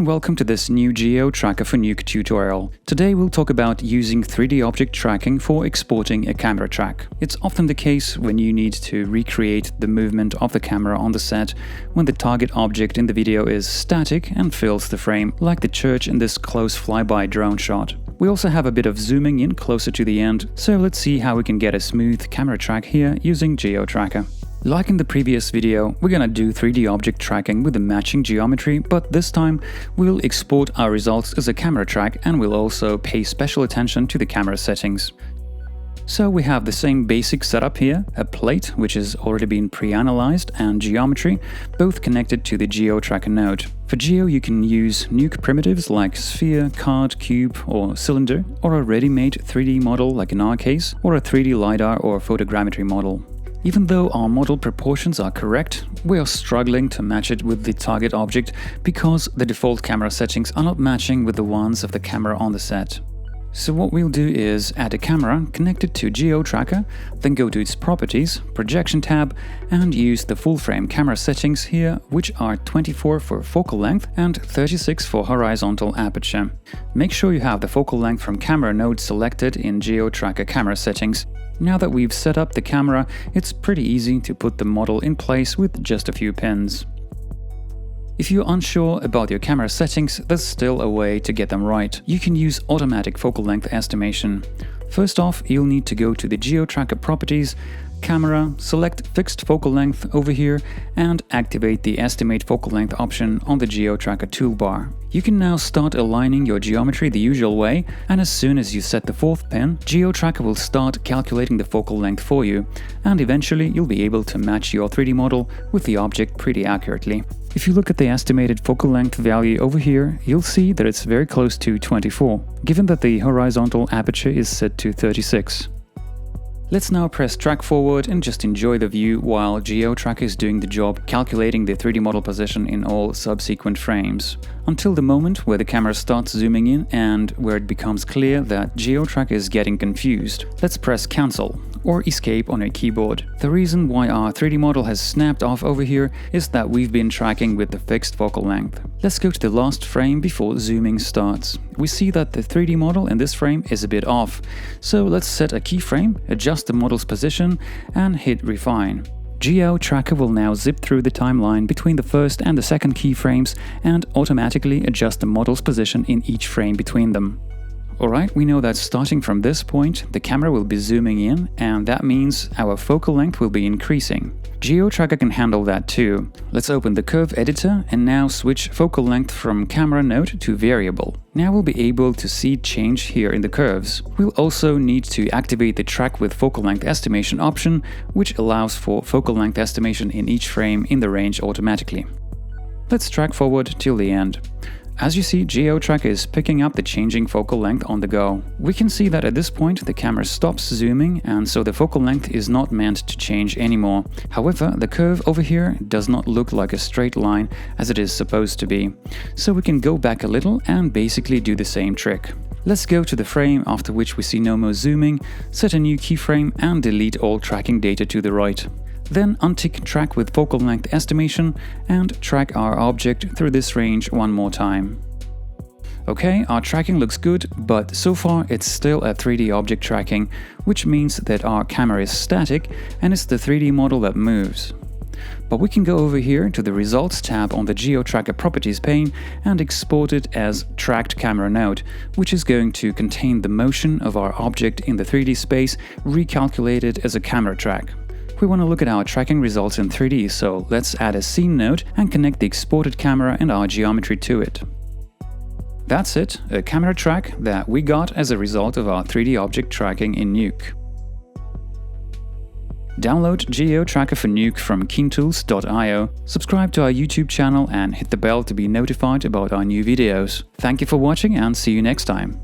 and welcome to this new GeoTracker for Nuke tutorial. Today we'll talk about using 3D object tracking for exporting a camera track. It's often the case when you need to recreate the movement of the camera on the set when the target object in the video is static and fills the frame, like the church in this close flyby drone shot. We also have a bit of zooming in closer to the end, so let's see how we can get a smooth camera track here using GeoTracker. Like in the previous video, we're gonna do 3D object tracking with the matching geometry, but this time we'll export our results as a camera track and we'll also pay special attention to the camera settings. So we have the same basic setup here, a plate which has already been pre-analyzed and geometry, both connected to the GeoTracker node. For Geo you can use Nuke primitives like sphere, card, cube or cylinder, or a ready-made 3D model like in our case, or a 3D LiDAR or photogrammetry model. Even though our model proportions are correct, we are struggling to match it with the target object because the default camera settings are not matching with the ones of the camera on the set. So what we'll do is add a camera connected to GeoTracker, then go to its Properties, Projection tab, and use the full frame camera settings here, which are 24 for focal length and 36 for horizontal aperture. Make sure you have the focal length from camera node selected in GeoTracker camera settings. Now that we've set up the camera, it's pretty easy to put the model in place with just a few pins. If you're unsure about your camera settings, there's still a way to get them right. You can use automatic focal length estimation. First off, you'll need to go to the GeoTracker Properties, Camera, select Fixed Focal Length over here, and activate the Estimate Focal Length option on the GeoTracker toolbar. You can now start aligning your geometry the usual way, and as soon as you set the fourth pin, GeoTracker will start calculating the focal length for you, and eventually you'll be able to match your 3D model with the object pretty accurately. If you look at the estimated focal length value over here, you'll see that it's very close to 24, given that the horizontal aperture is set to 36. Let's now press track forward and just enjoy the view while GeoTracker is doing the job calculating the 3D model position in all subsequent frames, until the moment where the camera starts zooming in and where it becomes clear that GeoTracker is getting confused. Let's press cancel or escape on your keyboard. The reason why our 3D model has snapped off over here is that we've been tracking with the fixed focal length. Let's go to the last frame before zooming starts. We see that the 3D model in this frame is a bit off, so let's set a keyframe, adjust the model's position, and hit refine. GeoTracker will now zip through the timeline between the first and the second keyframes and automatically adjust the model's position in each frame between them. Alright, we know that starting from this point, the camera will be zooming in, and that means our focal length will be increasing. GeoTracker can handle that too. Let's open the curve editor and now switch focal length from camera node to variable. Now we'll be able to see change here in the curves. We'll also need to activate the track with focal length estimation option, which allows for focal length estimation in each frame in the range automatically. Let's track forward till the end. As you see, GeoTracker is picking up the changing focal length on the go. We can see that at this point the camera stops zooming, and so the focal length is not meant to change anymore. However, the curve over here does not look like a straight line as it is supposed to be. So we can go back a little and basically do the same trick. Let's go to the frame after which we see no more zooming, set a new keyframe and delete all tracking data to the right. Then untick track with focal length estimation and track our object through this range one more time. Okay, our tracking looks good, but so far it's still a 3D object tracking, which means that our camera is static and it's the 3D model that moves. But we can go over here to the Results tab on the GeoTracker Properties pane and export it as Tracked Camera Node, which is going to contain the motion of our object in the 3D space recalculated as a camera track. We want to look at our tracking results in 3D, so let's add a scene node and connect the exported camera and our geometry to it. That's it, a camera track that we got as a result of our 3D object tracking in Nuke. Download GeoTracker for Nuke from KeenTools.io, subscribe to our YouTube channel and hit the bell to be notified about our new videos. Thank you for watching and see you next time.